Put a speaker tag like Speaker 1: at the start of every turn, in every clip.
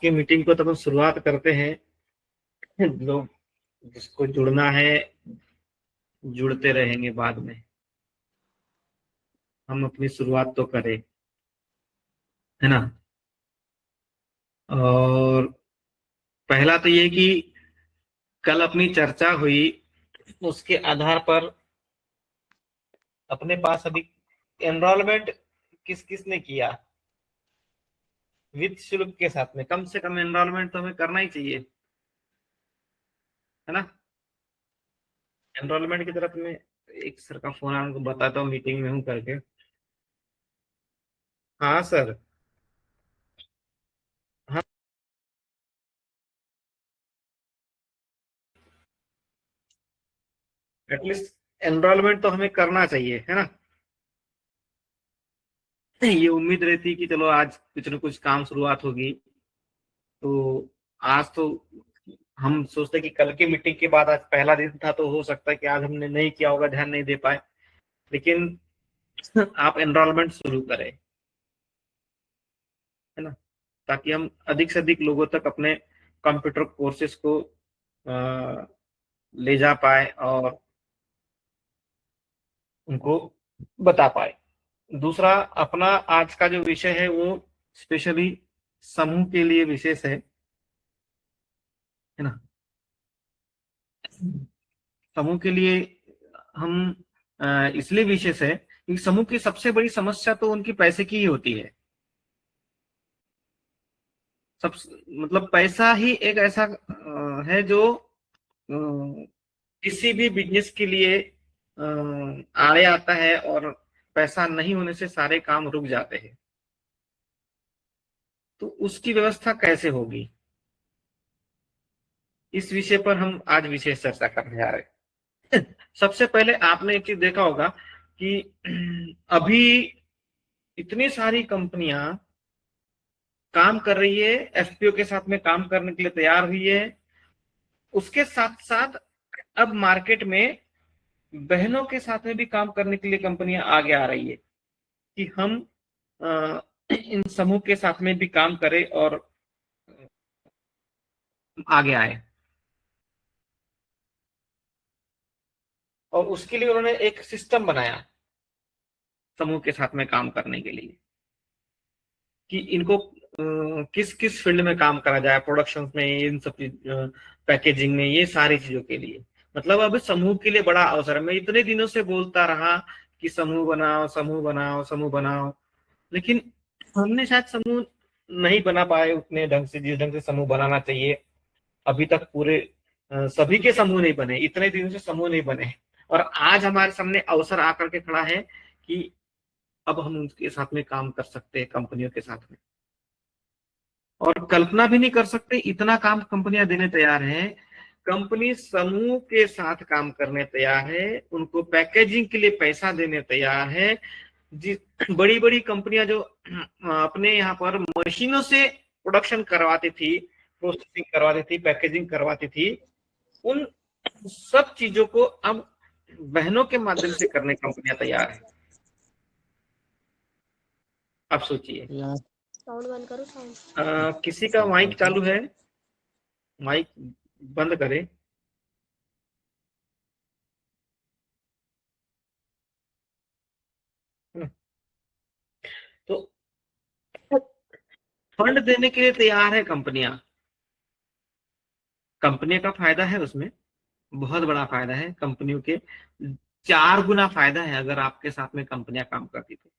Speaker 1: की मीटिंग को तब हम शुरुआत करते हैं। लोग जिसको जुड़ना है जुड़ते रहेंगे, बाद में हम अपनी शुरुआत तो करें, है ना। और पहला तो ये कि कल अपनी चर्चा हुई, उसके आधार पर अपने पास अभी एनरोलमेंट किस किस ने किया वित्त शुल्क के साथ में, कम से कम एनरोलमेंट तो हमें करना ही चाहिए, है ना। एनरोलमेंट की तरफ में एक सर का फोन आपको बताता हूँ, मीटिंग में हूँ करके। हाँ सर। हाँ, एटलीस्ट एनरोलमेंट तो हमें करना चाहिए, है ना। ये उम्मीद रहती कि चलो आज कुछ न कुछ काम शुरुआत होगी। तो आज तो हम सोचते कि कल की मीटिंग के बाद आज पहला दिन था, तो हो सकता है कि आज हमने नहीं किया होगा, ध्यान नहीं दे पाए। लेकिन आप एनरोलमेंट शुरू करें, है ना, ताकि हम अधिक से अधिक लोगों तक अपने कंप्यूटर कोर्सेज को ले जा पाए और उनको बता पाए। दूसरा, अपना आज का जो विषय है वो स्पेशली समूह के लिए विशेष है ना। समूह के लिए हम इसलिए विशेष है क्योंकि समूह की सबसे बड़ी समस्या तो उनकी पैसे की ही होती है। सब मतलब पैसा ही एक ऐसा है जो किसी भी बिजनेस के लिए आड़े आता है, और पैसा नहीं होने से सारे काम रुक जाते हैं। तो उसकी व्यवस्था कैसे होगी, इस विषय पर हम आज विशेष चर्चा करने जा रहे हैं। सबसे पहले आपने एक चीज देखा होगा कि अभी इतनी सारी कंपनियां काम कर रही है, एफपीओ के साथ में काम करने के लिए तैयार हुई है। उसके साथ साथ अब मार्केट में बहनों के साथ में भी काम करने के लिए कंपनियां आगे आ रही है कि हम इन समूह के साथ में भी काम करें और आगे आए। और उसके लिए उन्होंने एक सिस्टम बनाया समूह के साथ में काम करने के लिए, कि इनको किस किस फील्ड में काम करा जाए, प्रोडक्शन में, इन सब पैकेजिंग में, ये सारी चीजों के लिए। मतलब अब समूह के लिए बड़ा अवसर है। मैं इतने दिनों से बोलता रहा कि समूह बनाओ, समूह बनाओ, समूह बनाओ, लेकिन हमने शायद समूह नहीं बना पाए उतने ढंग से, जिस ढंग से समूह बनाना चाहिए। अभी तक पूरे सभी के समूह नहीं बने, इतने दिनों से समूह नहीं बने। और आज हमारे सामने अवसर आकर के खड़ा है कि अब हम उनके साथ में काम कर सकते हैं, कंपनियों के साथ में। और कल्पना भी नहीं कर सकते, इतना काम कंपनियां देने तैयार हैं। कंपनी समूह के साथ काम करने तैयार है, उनको पैकेजिंग के लिए पैसा देने तैयार है। जिस बड़ी बड़ी कंपनियां जो अपने यहाँ पर मशीनों से प्रोडक्शन करवाती थी, प्रोसेसिंग करवाती थी, पैकेजिंग करवाती थी, उन सब चीजों को अब बहनों के माध्यम से करने कंपनियां तैयार है। अब सोचिए।
Speaker 2: साउंड बंद करो, साउंड।
Speaker 1: किसी का माइक चालू है, माइक बंद करें। तो फंड देने के लिए तैयार है कंपनियां। कंपनी का फायदा है उसमें, बहुत बड़ा फायदा है कंपनियों के। 4 गुना फायदा है अगर आपके साथ में कंपनियां काम करती तो।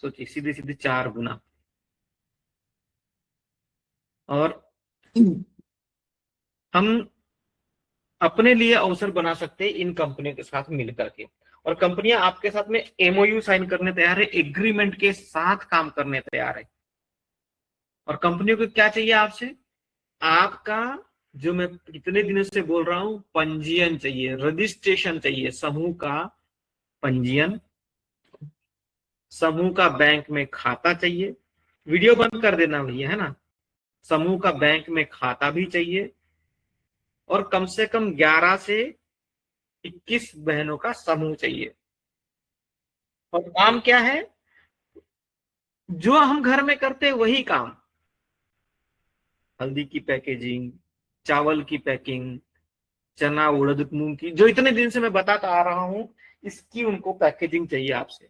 Speaker 1: सोचिए, सीधे सीधे 4 गुना। और हम अपने लिए अवसर बना सकते हैं इन कंपनियों के साथ मिलकर के। और कंपनियां आपके साथ में एमओयू साइन करने तैयार है, एग्रीमेंट के साथ काम करने तैयार है। और कंपनियों को क्या चाहिए आपसे? आपका, जो मैं कितने दिनों से बोल रहा हूं, पंजीयन चाहिए, रजिस्ट्रेशन चाहिए, समूह का पंजीयन, समूह का बैंक में खाता चाहिए। वीडियो बंद कर देना भैया, है ना। समूह का बैंक में खाता भी चाहिए, और कम से कम 11 से 21 बहनों का समूह चाहिए। और काम क्या है? जो हम घर में करते हैं वही काम, हल्दी की पैकेजिंग, चावल की पैकिंग, चना उड़द मूंग की, जो इतने दिन से मैं बताता आ रहा हूं, इसकी उनको पैकेजिंग चाहिए आपसे।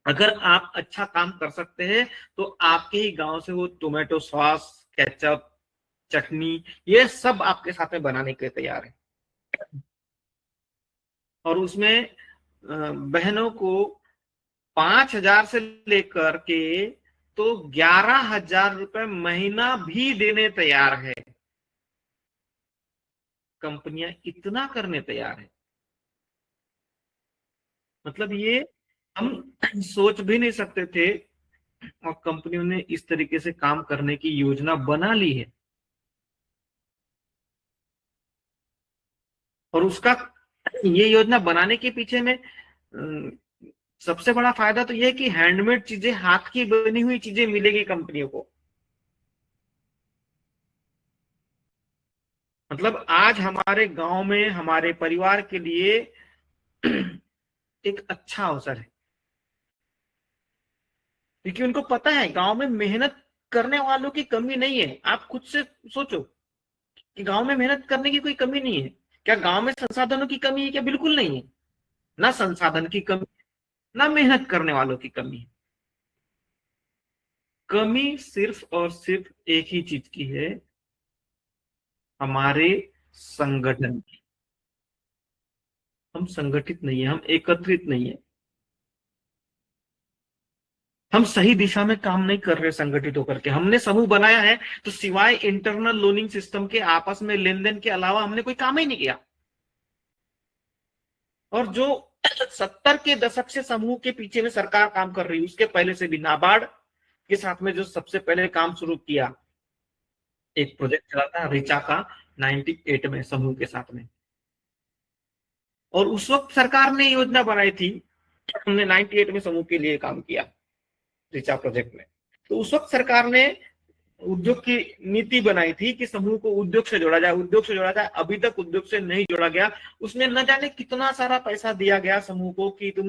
Speaker 1: अगर आप अच्छा काम कर सकते हैं तो आपके ही गांव से वो टोमेटो सॉस, केचप, चटनी, ये सब आपके साथ में बनाने के लिए तैयार है। और उसमें बहनों को 5,000 से लेकर के तो 11,000 रुपए महीना भी देने तैयार है। कंपनियां इतना करने तैयार है, मतलब ये हम सोच भी नहीं सकते थे, और कंपनियों ने इस तरीके से काम करने की योजना बना ली है। और उसका, ये योजना बनाने के पीछे में सबसे बड़ा फायदा तो ये है कि हैंडमेड चीजें, हाथ की बनी हुई चीजें मिलेगी कंपनियों को। मतलब आज हमारे गांव में हमारे परिवार के लिए एक अच्छा अवसर है, क्योंकि उनको पता है गांव में मेहनत करने वालों की कमी नहीं है। आप खुद से सोचो कि गांव में मेहनत करने की कोई कमी नहीं है। क्या गांव में संसाधनों की कमी है? क्या बिल्कुल नहीं है। ना संसाधन की कमी, ना मेहनत करने वालों की कमी है। कमी सिर्फ और सिर्फ एक ही चीज की है, हमारे संगठन की। हम संगठित नहीं है, हम एकत्रित नहीं है, हम सही दिशा में काम नहीं कर रहे संगठित होकर के। हमने समूह बनाया है तो सिवाय इंटरनल लोनिंग सिस्टम के आपस में लेन देन के अलावा हमने कोई काम ही नहीं किया। और जो 70 के दशक से समूह के पीछे में सरकार काम कर रही है, उसके पहले से भी नाबार्ड के साथ में जो सबसे पहले काम शुरू किया, एक प्रोजेक्ट चला था रिचा का 98 में समूह के साथ में। और उस वक्त सरकार ने योजना बनाई थी, हमने 98 में समूह के लिए काम किया रिचा प्रोजेक्ट में। तो उस वक्त सरकार ने उद्योग की नीति बनाई थी कि समूह को उद्योग से जोड़ा जाए, उद्योग से जोड़ा जाए। अभी तक उद्योग से नहीं जोड़ा गया। उसमें न जाने कितना सारा पैसा दिया गया समूह को कि तुम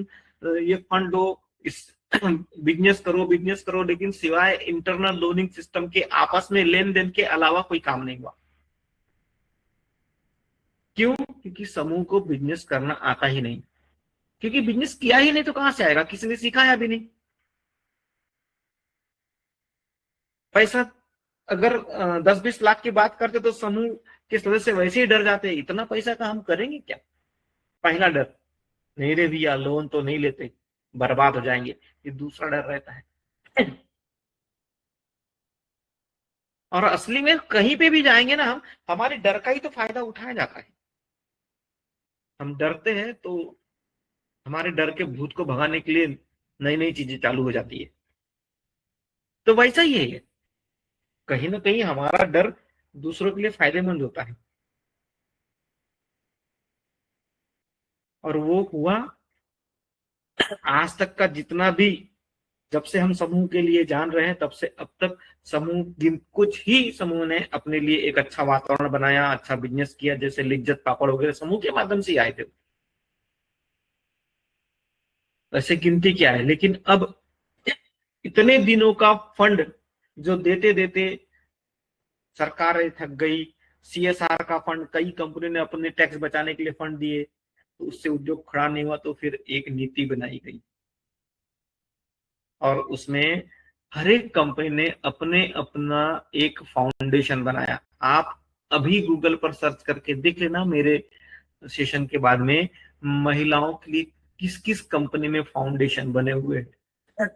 Speaker 1: ये फंड दो, इस बिजनेस करो, बिजनेस करो, लेकिन सिवाय इंटरनल लोनिंग सिस्टम के आपस में लेन देन के अलावा कोई काम नहीं हुआ। क्यों? क्योंकि समूह को बिजनेस करना आता ही नहीं। क्योंकि बिजनेस किया ही नहीं तो कहां से आएगा? किसी ने सिखाया भी नहीं। पैसा अगर 10-20 लाख की बात करते तो समूह के सदस्य वैसे ही डर जाते हैं, इतना पैसा का हम करेंगे क्या। पहला डर, नहीं रे भैया लोन तो नहीं लेते, बर्बाद हो जाएंगे। ये दूसरा डर रहता है। और असली में कहीं पे भी जाएंगे ना हम, हमारे डर का ही तो फायदा उठाया जाता है। हम डरते हैं तो हमारे डर के भूत को भगाने के लिए नई नई चीजें चालू हो जाती है। तो वैसा ही है ये, कहीं ना कहीं हमारा डर दूसरों के लिए फायदेमंद होता है। और वो हुआ आज तक का जितना भी, जब से हम समूह के लिए जान रहे हैं तब से अब तक समूह, जिन कुछ ही समूह ने अपने लिए एक अच्छा वातावरण बनाया, अच्छा बिजनेस किया, जैसे लिज्जत पापड़ वगैरह समूह के माध्यम से ही आए थे। वैसे गिनती क्या है, लेकिन अब इतने दिनों का फंड जो देते देते सरकारें थक गई। सीएसआर का फंड, कई कंपनी ने अपने टैक्स बचाने के लिए फंड दिए, तो उससे उद्योग खड़ा नहीं हुआ। तो फिर एक नीति बनाई गई, और उसमें हर एक कंपनी ने अपने अपना एक फाउंडेशन बनाया। आप अभी गूगल पर सर्च करके देख लेना मेरे सेशन के बाद में, महिलाओं के लिए किस किस कंपनी में फाउंडेशन बने हुए हैं।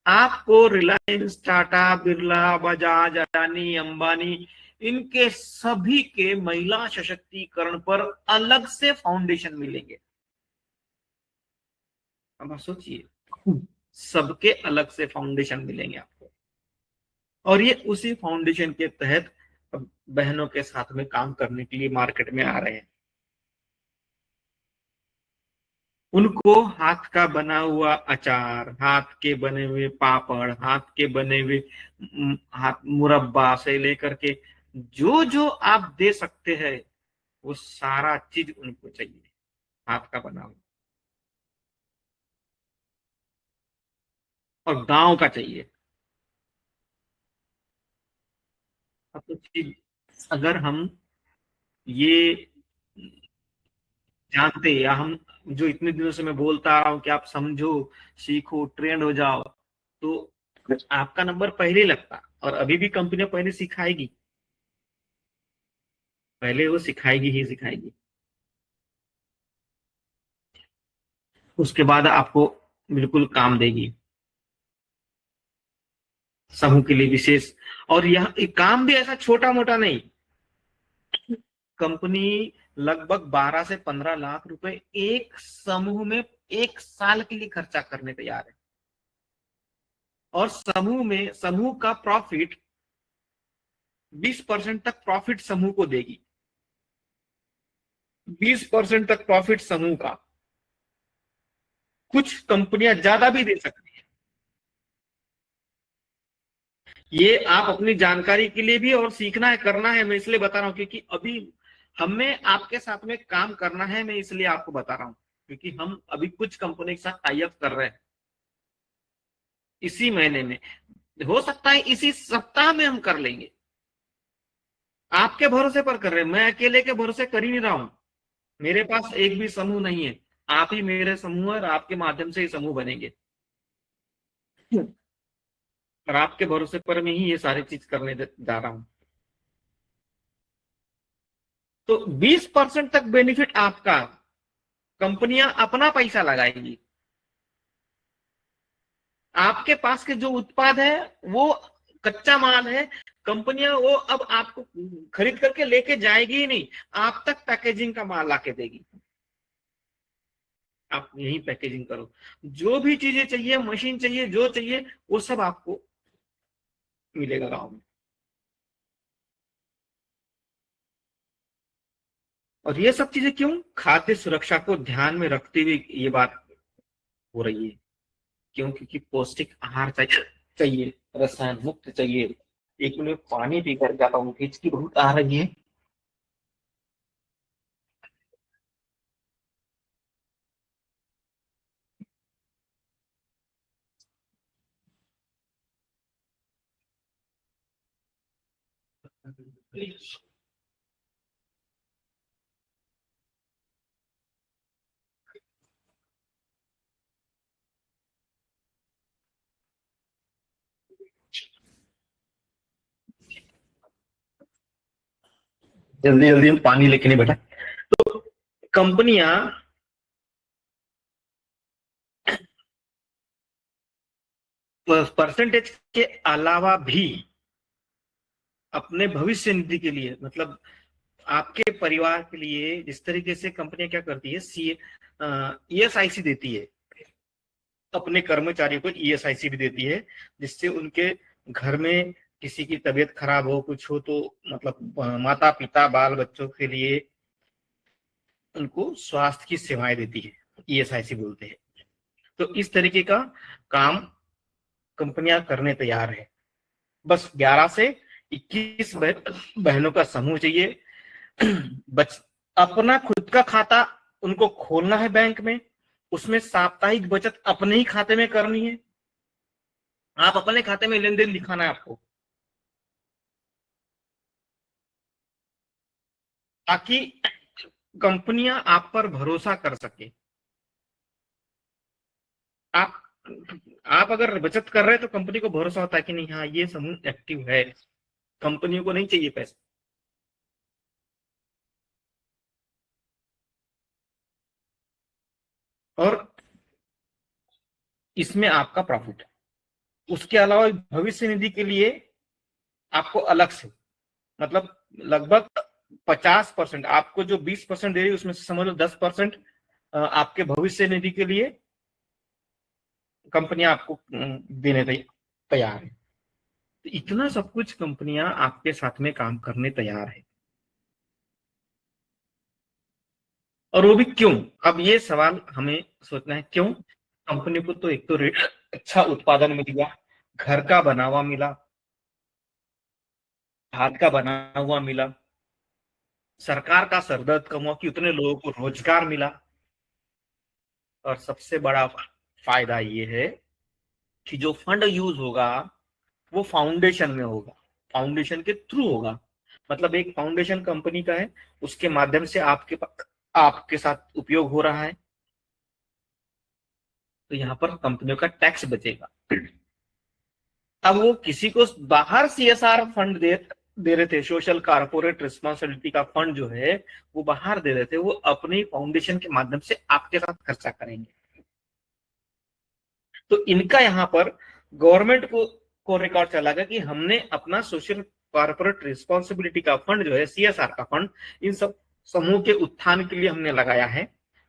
Speaker 1: आपको रिलायंस, टाटा, बिरला, बजाज, अडानी, अंबानी, इनके सभी के महिला सशक्तिकरण पर अलग से फाउंडेशन मिलेंगे। अब आप सोचिए, सबके अलग से फाउंडेशन मिलेंगे आपको। और ये उसी फाउंडेशन के तहत बहनों के साथ में काम करने के लिए मार्केट में आ रहे हैं। उनको हाथ का बना हुआ अचार, हाथ के बने हुए पापड़, हाथ के बने हुए हाथ मुरब्बा से लेकर के जो जो आप दे सकते हैं, वो सारा चीज उनको चाहिए, हाथ का बना हुआ। और गांव का चाहिए। तो अगर हम ये जानते, या हम जो इतने दिनों से मैं बोलता आ रहा हूँ कि आप समझो, सीखो, ट्रेंड हो जाओ, तो आपका नंबर पहले ही लगता। और अभी भी कंपनियां पहले सिखाएगी, पहले वो सिखाएगी ही सिखाएगी, उसके बाद आपको बिल्कुल काम देगी, समूह के लिए विशेष। और यह एक काम भी ऐसा छोटा मोटा नहीं, कंपनी लगभग 12 से 15 लाख रुपए एक समूह में एक साल के लिए खर्चा करने तैयार है। और समूह का प्रॉफिट 20% तक प्रॉफिट समूह को देगी, 20% तक प्रॉफिट समूह का। कुछ कंपनियां ज्यादा भी दे सकती हैं। ये आप अपनी जानकारी के लिए भी, और सीखना है, करना है, मैं इसलिए बता रहा हूं क्योंकि अभी हमें आपके साथ में काम करना है, मैं इसलिए आपको बता रहा हूं, क्योंकि हम अभी कुछ कंपनी के साथ टाई अप कर रहे हैं इसी महीने में। हो सकता है इसी सप्ताह में हम कर लेंगे, आपके भरोसे पर कर रहे हैं, मैं अकेले के भरोसे कर ही नहीं रहा हूं। मेरे पास एक भी समूह नहीं है, आप ही मेरे समूह है, और आपके माध्यम से ही समूह बनेंगे, और आपके भरोसे पर मैं ही ये सारी चीज करने जा रहा हूं। तो 20% तक बेनिफिट आपका, कंपनियां अपना पैसा लगाएंगी, आपके पास के जो उत्पाद है वो कच्चा माल है, कंपनियां वो अब आपको खरीद करके लेके जाएगी ही नहीं, आप तक पैकेजिंग का माल लाके देगी, आप यही पैकेजिंग करो, जो भी चीजें चाहिए, मशीन चाहिए, जो चाहिए वो सब आपको मिलेगा गाँव में। और ये सब चीजें क्यों, खाद्य सुरक्षा को ध्यान में रखते हुए ये बात हो रही है। क्यों? क्योंकि पौष्टिक आहार चाहिए, रसायन मुक्त चाहिए। एक मिनट पानी पी कर जाता हूँ, हिचकी बहुत आ रही है। जल्दी जल्दी हम पानी लेके नहीं बैठा। तो कंपनियां परसेंटेज के अलावा भी अपने भविष्य निधि के लिए, मतलब आपके परिवार के लिए, जिस तरीके से कंपनियां क्या करती है, ईएसआईसी देती है, अपने कर्मचारियों को ईएसआईसी भी देती है, जिससे उनके घर में किसी की तबीयत खराब हो, कुछ हो, तो मतलब माता पिता बाल बच्चों के लिए उनको स्वास्थ्य की सेवाएं देती है, ईएसआईसी बोलते हैं। तो इस तरीके का काम कंपनियां करने तैयार है। बस 11 से 21 बहनों का समूह चाहिए। बच अपना खुद का खाता उनको खोलना है बैंक में, उसमें साप्ताहिक बचत अपने ही खाते में करनी है, आप अपने खाते में लेन देन दिखाना है आपको, ताकि कंपनियां आप पर भरोसा कर सके। आप आप अगर बचत कर रहे हैं तो कंपनी को भरोसा होता है कि नहीं, हाँ ये समूह एक्टिव है, कंपनियों को नहीं चाहिए पैसे। और इसमें आपका प्रॉफिट है। उसके अलावा भविष्य निधि के लिए आपको अलग से, मतलब लगभग 50%, आपको जो 20% दे रही है उसमें से समझ लो 10% आपके भविष्य निधि के लिए कंपनियां आपको देने तैयार है। तो इतना सब कुछ कंपनियां आपके साथ में काम करने तैयार है। और वो भी क्यों? अब ये सवाल हमें सोचना है, क्यों? कंपनी को तो एक तो रेट अच्छा उत्पादन मिल गया, घर का बना हुआ मिला, हाथ का बना हुआ मिला, सरकार का सरदर्द कम हुआ कि उतने लोगों को रोजगार मिला, और सबसे बड़ा फायदा ये है कि जो फंड यूज होगा वो फाउंडेशन में होगा, फाउंडेशन के थ्रू होगा। मतलब एक फाउंडेशन कंपनी का है, उसके माध्यम से आपके साथ उपयोग हो रहा है, तो यहाँ पर कंपनियों का टैक्स बचेगा। अब वो किसी को बाहर सीएसआर फंड दे रहे थे, सोशल कारपोरेट रिस्पॉन्सिबिलिटी का फंड जो है वो बाहर दे रहे थे, वो अपनी फाउंडेशन के माध्यम से आपके साथ खर्चा करेंगे। तो इनका यहाँ पर गवर्नमेंट को रिकॉर्ड चला गया कि हमने अपना सोशल कॉर्पोरेट रिस्पॉन्सिबिलिटी का फंड जो है, सीएसआर का फंड, इन सब समूह के उत्थान के लिए हमने लगाया है,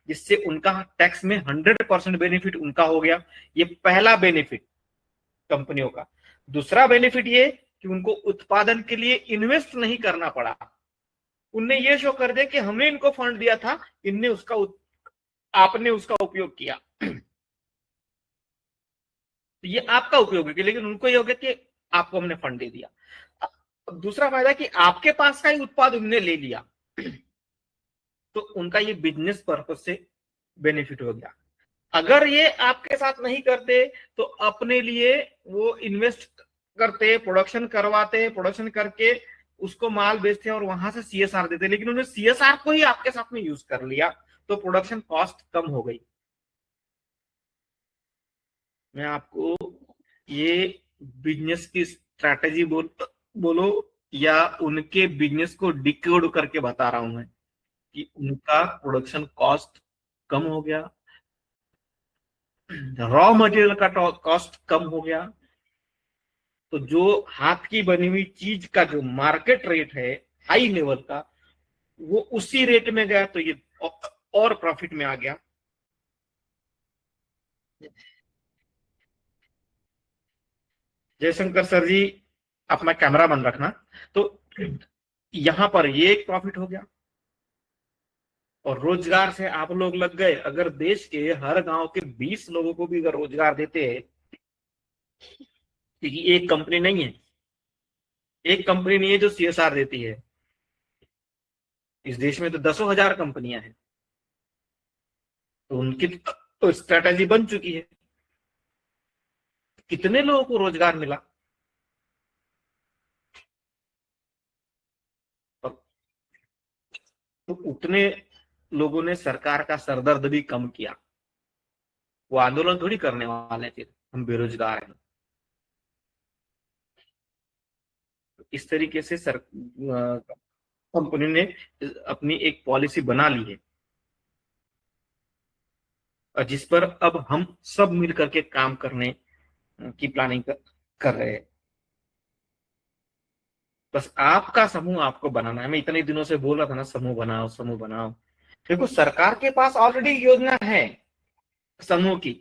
Speaker 1: जिससे उनका टैक्स में 100% बेनिफिट उनका हो गया। ये पहला बेनिफिट कंपनियों का। दूसरा बेनिफिट ये कि उनको उत्पादन के लिए इन्वेस्ट नहीं करना पड़ा। उनने ये शो कर दिया कि हमने इनको फंड दिया था, इनने आपने उसका उपयोग किया, तो ये आपका उपयोग है, लेकिन उनको ये हो गया कि आपको हमने फंड दे दिया। दूसरा फायदा कि आपके पास का ही उत्पाद उन्होंने ले लिया, तो उनका ये बिजनेस पर्पज से बेनिफिट हो गया। अगर ये आपके साथ नहीं करते तो अपने लिए वो इन्वेस्ट करते, प्रोडक्शन करवाते, प्रोडक्शन करके उसको माल बेचते और वहां से सीएसआर देते, लेकिन उन्होंने सीएसआर को ही आपके साथ में यूज कर लिया, तो प्रोडक्शन कॉस्ट कम हो गई। मैं आपको ये बिजनेस की स्ट्रैटेजी बोलो या उनके बिजनेस को डिकोड करके बता रहा हूं मैं, कि उनका प्रोडक्शन कॉस्ट कम हो गया, रॉ मटेरियल का कॉस्ट कम हो गया, तो जो हाथ की बनी हुई चीज का जो मार्केट रेट है हाई लेवल का, वो उसी रेट में गया, तो ये और प्रॉफिट में आ गया। जयशंकर सर जी, अपना कैमरा बंद रखना। तो यहां पर ये एक प्रॉफिट हो गया, और रोजगार से आप लोग लग गए। अगर देश के हर गांव के 20 लोगों को भी अगर रोजगार देते हैं, क्योंकि एक कंपनी नहीं है, एक कंपनी नहीं है जो सीएसआर देती है, इस देश में तो दसों हजार कंपनियां हैं, तो उनकी तो स्ट्रैटेजी बन चुकी है। कितने लोगों को रोजगार मिला, तो उतने लोगों ने सरकार का सरदर्द भी कम किया। वो आंदोलन थोड़ी करने वाले थे हम बेरोजगार हैं। इस तरीके से कंपनी ने अपनी एक पॉलिसी बना ली है, और जिस पर अब हम सब मिल करके काम करने की प्लानिंग कर रहे हैं। बस आपका समूह आपको बनाना है। मैं इतने दिनों से बोल रहा था ना, समूह बनाओ समूह बनाओ। देखो, सरकार के पास ऑलरेडी योजना है समूह की,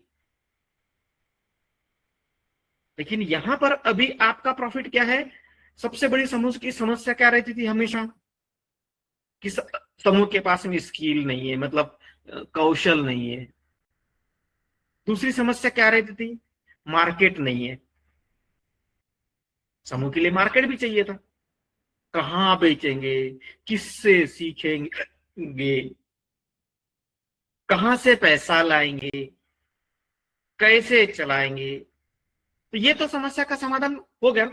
Speaker 1: लेकिन यहां पर अभी आपका प्रॉफिट क्या है? सबसे बड़ी समूह की समस्या क्या रहती थी हमेशा, कि समूह के पास में स्किल नहीं है, मतलब कौशल नहीं है। दूसरी समस्या क्या रहती थी? मार्केट नहीं है। समूह के लिए मार्केट भी चाहिए था। कहाँ बेचेंगे, किससे सीखेंगे, कहां से पैसा लाएंगे, कैसे चलाएंगे? तो ये तो समस्या का समाधान हो गया,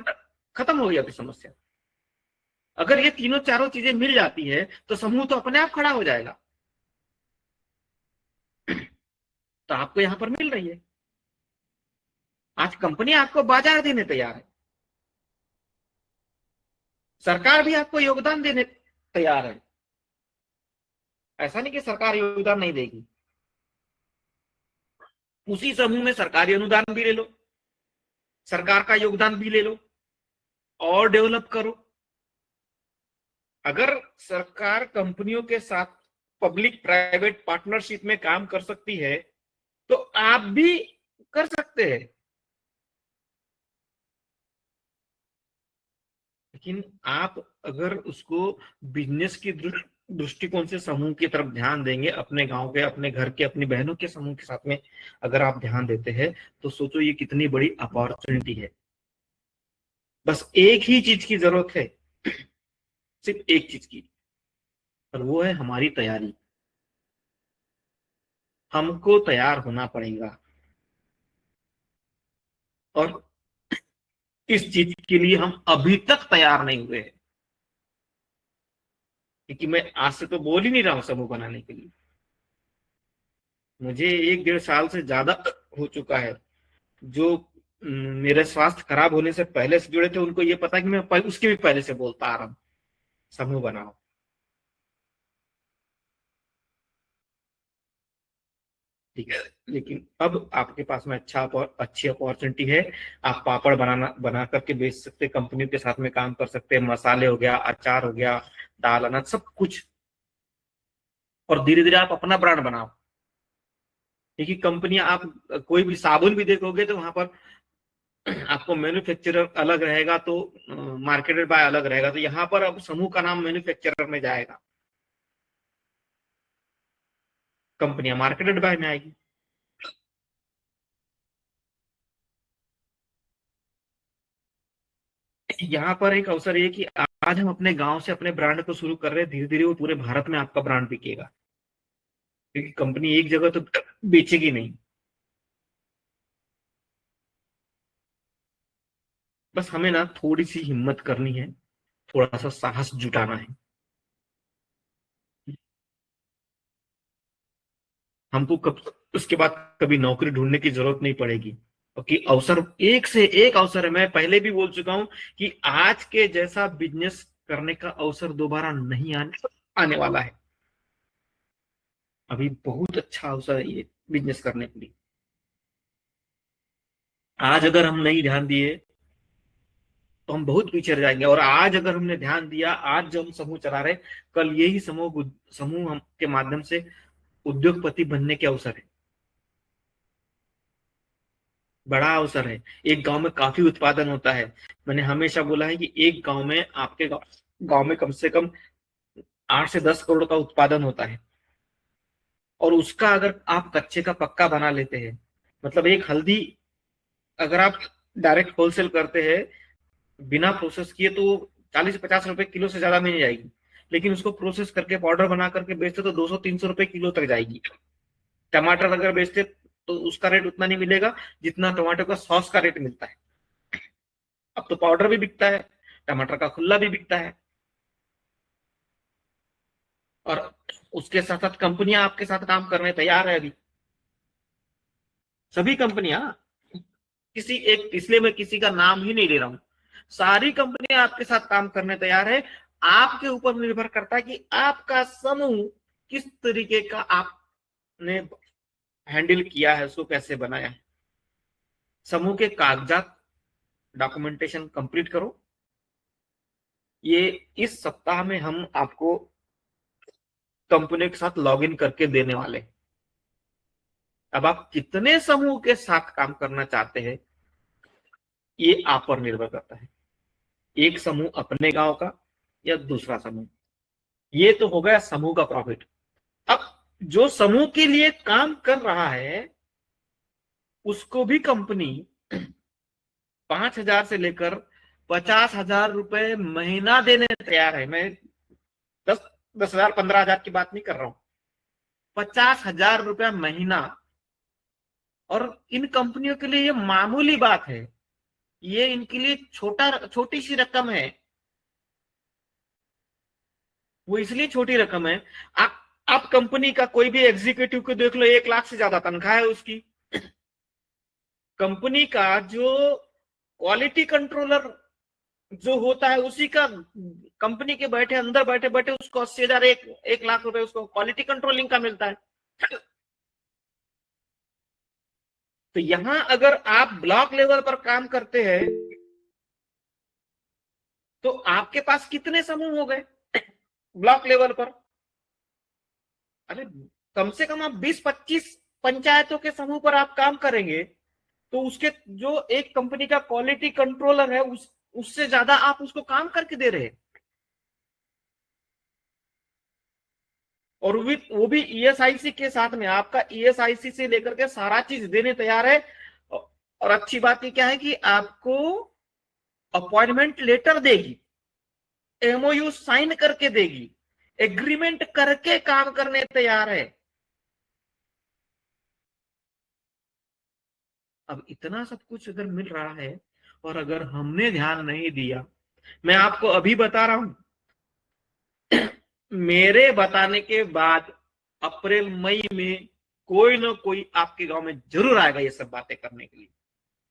Speaker 1: खत्म हो गया अभी समस्या। अगर ये तीनों चारों चीजें मिल जाती है तो समूह तो अपने आप खड़ा हो जाएगा। तो आपको यहां पर मिल रही है, आज कंपनी आपको बाजार देने तैयार है, सरकार भी आपको योगदान देने तैयार है। ऐसा नहीं कि सरकार योगदान नहीं देगी, उसी समूह में सरकारी अनुदान भी ले लो, सरकार का योगदान भी ले लो, और डेवलप करो। अगर सरकार कंपनियों के साथ पब्लिक प्राइवेट पार्टनरशिप में काम कर सकती है, तो आप भी कर सकते हैं। लेकिन आप अगर उसको बिजनेस की दृष्टिकोण से समूह की तरफ ध्यान देंगे, अपने गांव के, अपने घर के, अपनी बहनों के समूह के साथ में अगर आप ध्यान देते हैं, तो सोचो ये कितनी बड़ी अपॉर्चुनिटी है। बस एक ही चीज की जरूरत है, सिर्फ एक चीज की, और वो है हमारी तैयारी। हमको तैयार होना पड़ेगा। और इस चीज के लिए हम अभी तक तैयार नहीं हुए हैं, क्योंकि मैं आज से तो बोल ही नहीं रहा हूं समूह बनाने के लिए। मुझे 1 डेढ़ साल से ज्यादा हो चुका है। जो मेरे स्वास्थ्य खराब होने से पहले से जुड़े थे, उनको ये पता है कि मैं उसके भी पहले से बोलता आ रहा हूँ समूह बनाओ। ठीक है, लेकिन अब आपके पास में अच्छी अपॉर्चुनिटी है। आप पापड़ बना करके बेच सकते, कंपनियों के साथ में काम कर सकते हैं, मसाले हो गया, अचार हो गया, दाल अनाज सब कुछ। और धीरे धीरे आप अपना ब्रांड बनाओ। देखिए कंपनियां, आप कोई भी साबुन भी देखोगे तो वहां पर आपको मैन्युफैक्चरर अलग रहेगा, तो मार्केटेड बाय अलग रहेगा। तो यहाँ पर अब समूह का नाम मैन्युफैक्चरर में जाएगा, कंपनियां मार्केटेड बाय में आएगी। यहाँ पर एक अवसर ये कि आज हम अपने गांव से अपने ब्रांड को शुरू कर रहे हैं, धीरे धीरे वो पूरे भारत में आपका ब्रांड बिकेगा, क्योंकि कंपनी एक जगह तो बेचेगी नहीं। बस हमें ना थोड़ी सी हिम्मत करनी है, थोड़ा सा साहस जुटाना है। हमको उसके बाद कभी नौकरी ढूंढने की जरूरत नहीं पड़ेगी, क्योंकि अवसर एक से एक अवसर है। मैं पहले भी बोल चुका हूं कि आज के जैसा बिजनेस करने का अवसर दोबारा नहीं आने वाला है। अभी बहुत अच्छा अवसर है ये बिजनेस करने के लिए। आज अगर हम नहीं ध्यान दिए तो हम बहुत पीछे रह जाएंगे, और आज अगर हमने ध्यान दिया, आज जो हम समूह चला रहे, कल यही समूह हम के माध्यम से उद्योगपति बनने के अवसर है। बड़ा अवसर है। एक गांव में काफी उत्पादन होता है। मैंने हमेशा बोला है कि एक गांव में, आपके गांव में कम से कम 8 से 10 करोड़ का उत्पादन होता है। और उसका अगर आप कच्चे का पक्का बना लेते हैं, मतलब एक हल्दी अगर आप डायरेक्ट होलसेल करते हैं बिना प्रोसेस किए, तो 40-50 रुपए किलो से ज्यादा नहीं जाएगी। लेकिन उसको प्रोसेस करके पाउडर बना करके बेचते तो 200-300 रुपए किलो तक जाएगी। टमाटर अगर बेचते तो उसका रेट उतना नहीं मिलेगा जितना टमाटर का सॉस का रेट मिलता है। अब तो पाउडर भी बिकता है, टमाटर का खुल्ला भी बिकता है। और उसके साथ साथ कंपनियां आपके साथ काम करने तैयार है अभी, सभी कंपनियां। किसी एक, इसलिए मैं किसी का नाम ही नहीं ले रहा हूं, सारी कंपनियां आपके साथ काम करने तैयार है। आपके ऊपर निर्भर करता है कि आपका समूह किस तरीके का आपने हैंडल किया है, उसको कैसे बनाया है। समूह के कागजात, डॉक्यूमेंटेशन कंप्लीट करो। ये इस सप्ताह में हम आपको कंपनी के साथ लॉगिन करके देने वाले हैं। अब आप कितने समूह के साथ काम करना चाहते हैं, ये आप पर निर्भर करता है। एक समूह अपने गांव का या दूसरा समूह, ये तो हो गया समूह का प्रॉफिट। अब जो समूह के लिए काम कर रहा है, उसको भी कंपनी 5,000 से लेकर 50,000 रुपए महीना देने तैयार है। मैं 10,000 15,000 की बात नहीं कर रहा हूं, 50,000 रुपया महीना। और इन कंपनियों के लिए ये मामूली बात है, ये इनके लिए छोटी सी रकम है। वो इसलिए छोटी रकम है, आप कंपनी का कोई भी एग्जीक्यूटिव को देख लो, 1 लाख से ज्यादा तनख्वाह है उसकी। कंपनी का जो क्वालिटी कंट्रोलर जो होता है, उसी का कंपनी के बैठे अंदर बैठे बैठे उसको 80,000 1 लाख रुपए उसको क्वालिटी कंट्रोलिंग का मिलता है। तो यहां अगर आप ब्लॉक लेवल पर काम करते हैं, तो आपके पास कितने समूह हो गए ब्लॉक लेवल पर? अरे कम से कम आप 20-25 पंचायतों के समूह पर आप काम करेंगे, तो उसके जो एक कंपनी का क्वालिटी कंट्रोलर है, उससे ज्यादा आप उसको काम करके दे रहे हैं। और वो भी ईएसआईसी के साथ में, आपका ईएसआईसी से लेकर के सारा चीज देने तैयार है। और अच्छी बात ये क्या है कि आपको अपॉइंटमेंट लेटर देगी, एमओयू साइन करके देगी, एग्रीमेंट करके काम करने तैयार है। अब इतना सब कुछ अगर मिल रहा है, और अगर हमने ध्यान नहीं दिया, मैं आपको अभी बता रहा हूं, मेरे बताने के बाद अप्रैल मई में कोई ना कोई आपके गांव में जरूर आएगा ये सब बातें करने के लिए।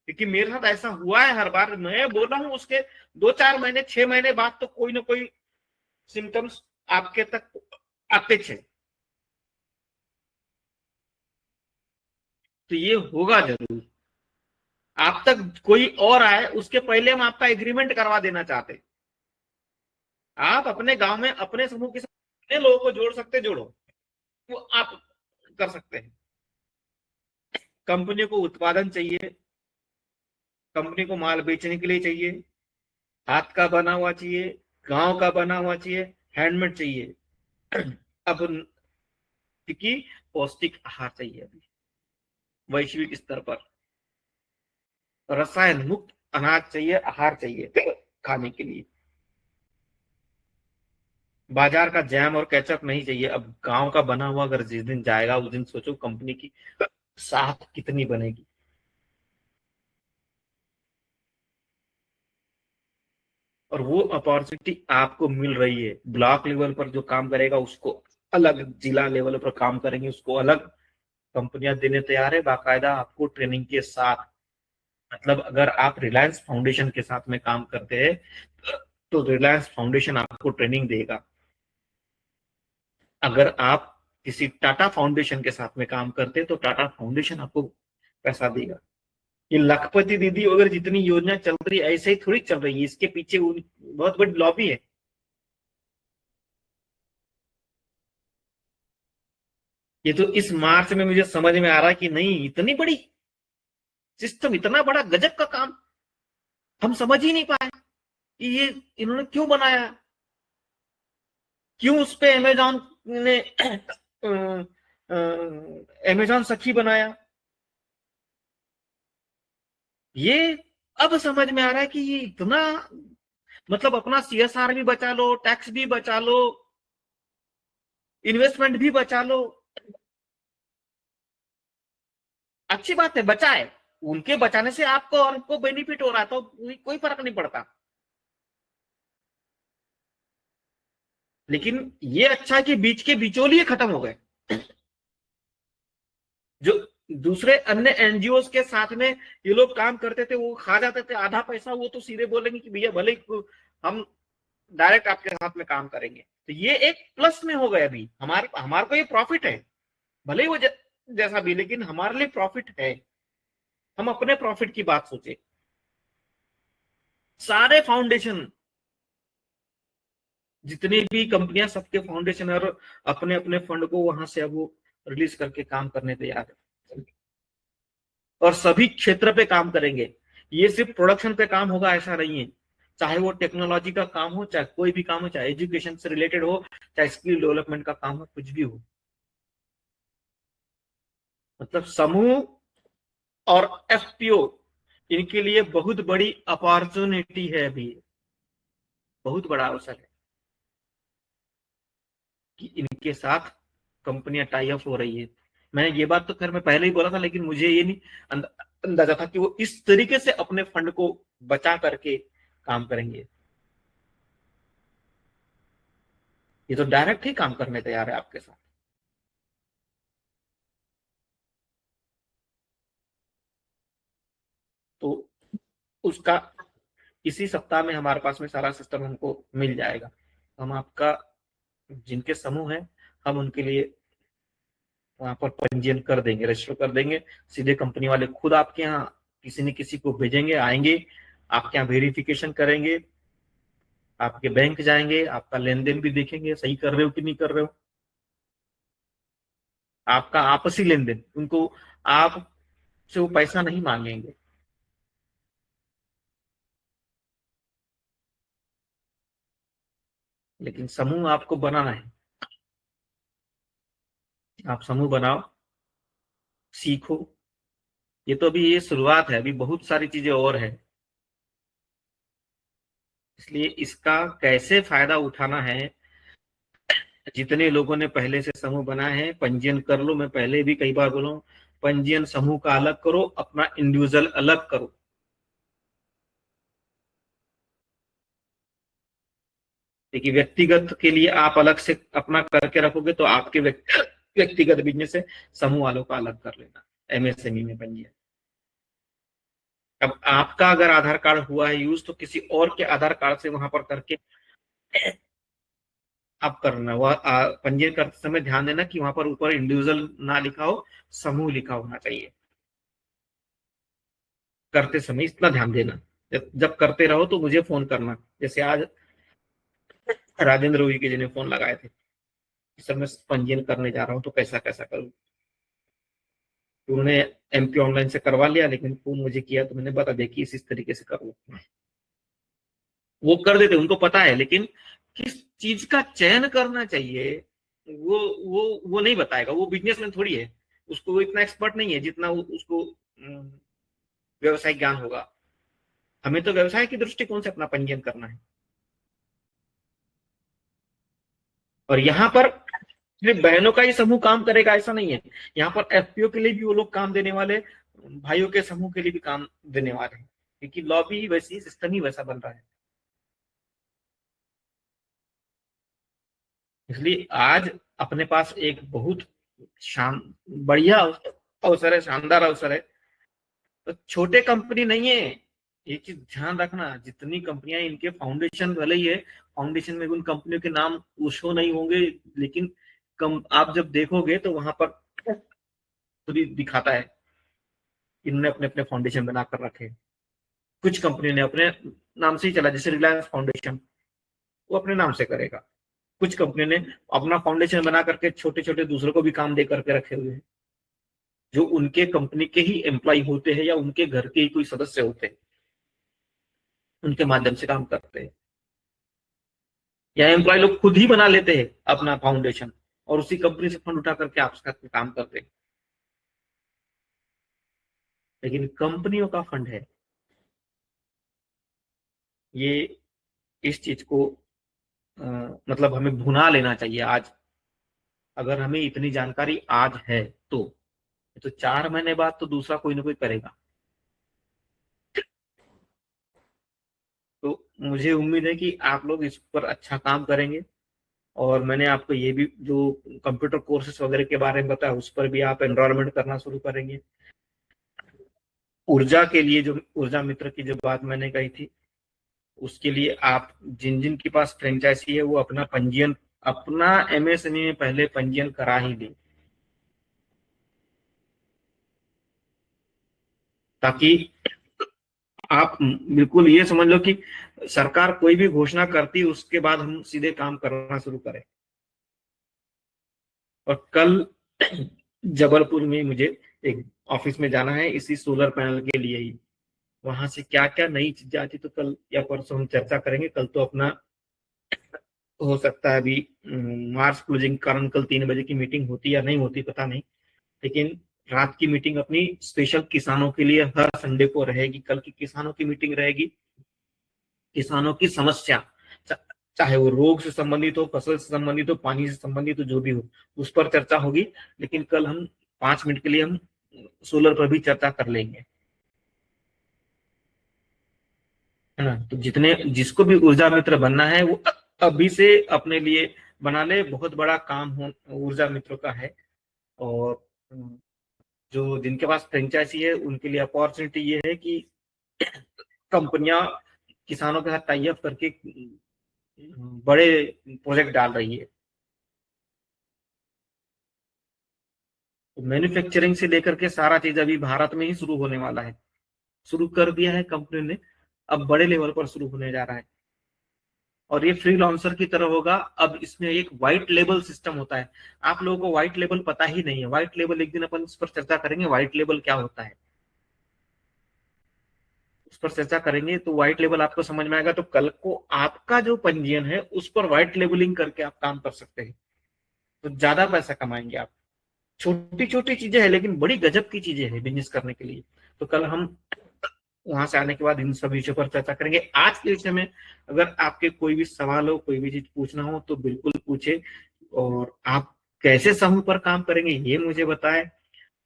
Speaker 1: क्योंकि मेरे साथ ऐसा हुआ है हर बार, मैं बोल रहा हूं उसके 2-4 महीने 6 महीने बाद तो कोई ना कोई सिम्टम्स आपके तक आते थे। तो ये होगा जरूर, आप तक कोई और आए उसके पहले हम आपका एग्रीमेंट करवा देना चाहते हैं। आप अपने गांव में अपने समूह के साथ कितने लोगों को जोड़ सकते जोड़ो, वो आप कर सकते हैं। कंपनी को उत्पादन चाहिए, कंपनी को माल बेचने के लिए चाहिए, हाथ का बना हुआ चाहिए, गांव का बना हुआ चाहिए, हैंडमेड चाहिए। अब क्योंकि पौष्टिक आहार चाहिए अभी वैश्विक स्तर पर, रसायन मुक्त अनाज चाहिए, आहार चाहिए खाने के लिए। बाजार का जैम और केचप नहीं चाहिए। अब गांव का बना हुआ अगर जिस दिन जाएगा उस दिन सोचो कंपनी की साख कितनी बनेगी। और वो अपॉर्चुनिटी आपको मिल रही है। ब्लॉक लेवल पर जो काम करेगा उसको अलग, जिला लेवल पर काम करेंगे उसको अलग कंपनियां देने तैयार है, बाकायदा आपको ट्रेनिंग के साथ। मतलब अगर आप रिलायंस फाउंडेशन के साथ में काम करते हैं तो रिलायंस फाउंडेशन आपको ट्रेनिंग देगा। अगर आप किसी टाटा फाउंडेशन के साथ में काम करते हैं तो टाटा फाउंडेशन आपको पैसा देगा। ये लखपति दीदी वगैरह जितनी योजना चल रही है ऐसे ही थोड़ी चल रही है, इसके पीछे बहुत बड़ी लॉबी है। ये तो इस मार्च में मुझे समझ में आ रहा है कि नहीं, इतनी बड़ी सिस्टम, इतना बड़ा गजब का काम हम समझ ही नहीं पाए कि ये इन्होंने क्यों बनाया, क्यों उस पे अमेजॉन ने अमेजॉन सखी बनाया। ये अब समझ में आ रहा है कि ये इतना, मतलब अपना सीएसआर भी बचा लो, टैक्स भी बचा लो, इन्वेस्टमेंट भी बचा लो। अच्छी बात है, बचाए, उनके बचाने से आपको और उनको बेनिफिट हो रहा है तो कोई फर्क नहीं पड़ता। लेकिन ये अच्छा है कि बीच के बिचौलिए खत्म हो गए। जो दूसरे अन्य एनजीओ के साथ में ये लोग काम करते थे, वो खा जाते थे आधा पैसा, वो तो सीधे बोलेंगे कि भैया भले हम डायरेक्ट आपके साथ में काम करेंगे। तो ये एक प्लस में हो गया। अभी हमारे हमारे को ये प्रॉफिट है, भले ही वो जैसा भी, लेकिन हमारे लिए प्रॉफिट है। हम अपने प्रॉफिट की बात सोचे। सारे फाउंडेशन जितनी भी कंपनियां, सबके फाउंडेशन और अपने अपने फंड को वहां से अब वो रिलीज करके काम करने तैयार है और सभी क्षेत्र पे काम करेंगे। ये सिर्फ प्रोडक्शन पे काम होगा ऐसा नहीं है, चाहे वो टेक्नोलॉजी का काम हो, चाहे कोई भी काम हो, चाहे एजुकेशन से रिलेटेड हो, चाहे स्किल डेवलपमेंट का काम हो, कुछ भी हो। मतलब समूह और एफपीओ, इनके लिए बहुत बड़ी अपॉर्चुनिटी है अभी, बहुत बड़ा अवसर है कि इनके साथ कंपनियां टाई अप हो रही है। मैंने ये बात तो खैर मैं पहले ही बोला था, लेकिन मुझे ये नहीं अंदाजा था कि वो इस तरीके से अपने फंड को बचा करके काम करेंगे। ये तो डायरेक्ट ही काम करने तैयार है आपके साथ। तो उसका इसी सप्ताह में हमारे पास में सारा सिस्टम हमको मिल जाएगा। हम आपका जिनके समूह है, हम उनके लिए वहां पर पंजीयन कर देंगे, रजिस्टर कर देंगे। सीधे कंपनी वाले खुद आपके यहाँ किसी न किसी को भेजेंगे, आएंगे आपके यहाँ वेरिफिकेशन करेंगे, आपके बैंक जाएंगे, आपका लेन देन भी देखेंगे सही कर रहे हो कि नहीं कर रहे हो। आपका आपसी लेन देन, उनको आप से वो पैसा नहीं मांगेंगे। लेकिन समूह आपको बनाना है। आप समूह बनाओ, सीखो। ये तो अभी ये शुरुआत है, अभी बहुत सारी चीजें और है। इसलिए इसका कैसे फायदा उठाना है, जितने लोगों ने पहले से समूह बनाए हैं पंजीयन कर लो। मैं पहले भी कई बार बोला हूं, पंजीयन समूह का अलग करो, अपना इंडिविजुअल अलग करो। देखिए व्यक्तिगत के लिए आप अलग से अपना करके रखोगे तो आपके व्यक्तिगत बिजनेस से समूह वालों का अलग कर लेना एमएसएमई में पंजीयन। अब आपका अगर आधार कार्ड हुआ है यूज तो किसी और के आधार कार्ड से वहां पर करके आप करना। वह पंजीयन करते समय ध्यान देना कि वहां पर ऊपर इंडिविजुअल ना लिखा हो, समूह लिखा होना चाहिए। करते समय इतना ध्यान देना। जब करते रहो तो मुझे फोन करना। जैसे आज राजेंद्र रोही के जिन्हें फोन लगाए थे कि सर मैं पंजीयन करने जा रहा हूँ तो कैसा कैसा करूँ, तो उन्होंने एमपी ऑनलाइन से करवा लिया, लेकिन फोन मुझे किया तो मैंने बता दिया कि इस तरीके से करो। वो कर देते, उनको पता है, लेकिन किस चीज का चयन करना चाहिए वो वो नहीं बताएगा। वो बिजनेसमैन थोड़ी है, उसको वो इतना एक्सपर्ट नहीं है जितना उसको व्यवसायिक ज्ञान होगा। हमें तो व्यवसाय की दृष्टिकोण से अपना पंजीयन करना है। और यहाँ पर सिर्फ बहनों का ही समूह काम करेगा ऐसा नहीं है, यहाँ पर एफपीओ के लिए भी वो लोग काम देने वाले, भाइयों के समूह के लिए भी काम देने वाले हैं, क्योंकि लॉबी वैसी, सिस्टम ही वैसा बन रहा है। इसलिए आज अपने पास एक बहुत शान बढ़िया अवसर है, शानदार अवसर है। तो छोटे कंपनी नहीं है, ये चीज ध्यान रखना। जितनी कंपनियां, इनके फाउंडेशन भले ही है, फाउंडेशन में उन कंपनियों के नाम शो नहीं होंगे, लेकिन आप जब देखोगे तो वहां पर खुद ही दिखाता है। इन्होंने अपने अपने फाउंडेशन बनाकर रखे। कुछ कंपनी ने अपने नाम से ही चला, जैसे रिलायंस फाउंडेशन, वो अपने नाम से करेगा। कुछ कंपनी ने अपना फाउंडेशन बना करके छोटे छोटे दूसरों को भी काम दे करके रखे हुए हैं, जो उनके कंपनी के ही एम्प्लॉय होते हैं या उनके घर के ही कोई सदस्य होते हैं, उनके माध्यम से काम करते हैं। या एम्प्लॉय लोग खुद ही बना लेते हैं अपना फाउंडेशन और उसी कंपनी से फंड उठा करके आपके साथ काम करते हैं। लेकिन कंपनियों का फंड है ये, इस चीज को मतलब हमें भुना लेना चाहिए आज। अगर हमें इतनी जानकारी आज है तो 4 महीने बाद तो दूसरा कोई ना कोई करेगा। तो मुझे उम्मीद है कि आप लोग इस पर अच्छा काम करेंगे। और मैंने आपको ये भी जो कंप्यूटर कोर्सेज वगैरह के बारे में बताया, उस पर भी आप एनरोलमेंट करना शुरू करेंगे। ऊर्जा के लिए जो ऊर्जा मित्र की जो बात मैंने कही थी, उसके लिए आप जिन जिन के पास फ्रेंचाइजी है वो अपना पंजीयन, अपना एमएसएमई में पहले पंजीयन करा ही दें, ताकि आप बिल्कुल ये समझ लो कि सरकार कोई भी घोषणा करती उसके बाद हम सीधे काम करना शुरू करें। और कल जबलपुर में मुझे एक ऑफिस में जाना है इसी सोलर पैनल के लिए ही। वहां से क्या क्या नई चीजें आती तो कल या परसों हम चर्चा करेंगे। कल तो अपना हो सकता है अभी मार्च क्लोजिंग के कारण कल 3 बजे की मीटिंग होती या नहीं होती पता नहीं, लेकिन रात की मीटिंग अपनी स्पेशल किसानों के लिए हर संडे को रहेगी। कल की किसानों की मीटिंग रहेगी, किसानों की समस्या, चा, चाहे वो रोग से संबंधित हो, फसल से संबंधित हो, पानी से संबंधित हो, जो भी हो उस पर चर्चा होगी। लेकिन कल हम 5 मिनट के लिए हम सोलर पर भी चर्चा कर लेंगे, है ना। तो जितने जिसको भी ऊर्जा मित्र बनना है वो अभी से अपने लिए बना ले। बहुत बड़ा काम हो ऊर्जा मित्रों का है। और जो जिनके पास फ्रेंचाइजी है उनके लिए अपॉर्चुनिटी ये है कि कंपनियां किसानों के साथ टाई अप करके बड़े प्रोजेक्ट डाल रही है। तो मैन्युफैक्चरिंग से लेकर के सारा चीज अभी भारत में ही शुरू होने वाला है, शुरू कर दिया है कंपनी ने, अब बड़े लेवल पर शुरू होने जा रहा है। और ये फ्रीलांसर की तरह होगा। अब इसमें एक व्हाइट लेबल सिस्टम होता है। आप लोगों को व्हाइट लेबल पता ही नहीं है। व्हाइट लेबल एक दिन अपन उस पर चर्चा करेंगे, व्हाइट लेबल क्या होता है उस पर चर्चा करेंगे। तो व्हाइट लेबल आपको समझ में आएगा, तो कल को आपका जो पंजीयन है उस पर व्हाइट लेबलिंग करके आप काम कर सकते हैं, तो ज्यादा पैसा कमाएंगे आप। छोटी छोटी चीजें हैं लेकिन बड़ी गजब की चीजें हैं बिजनेस करने के लिए। तो कल हम वहां से आने के बाद इन सभी विषयों पर चर्चा करेंगे। आज के विषय में अगर आपके कोई भी सवाल हो, कोई भी चीज पूछना हो तो बिल्कुल पूछे। और आप कैसे समूह पर काम करेंगे ये मुझे बताएं।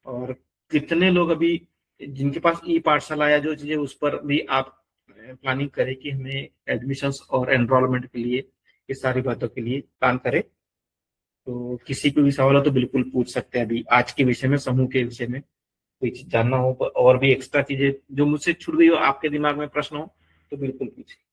Speaker 1: और कितने लोग अभी जिनके पास ई पाठशाला या जो चीजें, उस पर भी आप प्लानिंग करें कि हमें एडमिशंस और एनरोलमेंट के लिए इस सारी बातों के लिए काम करे। तो किसी को भी सवाल हो तो बिल्कुल पूछ सकते हैं, अभी आज के विषय में, समूह के विषय में कोई चीज जानना हो और भी एक्स्ट्रा चीजें जो मुझसे छूट गई हो, आपके दिमाग में प्रश्न हो तो बिल्कुल पूछिए।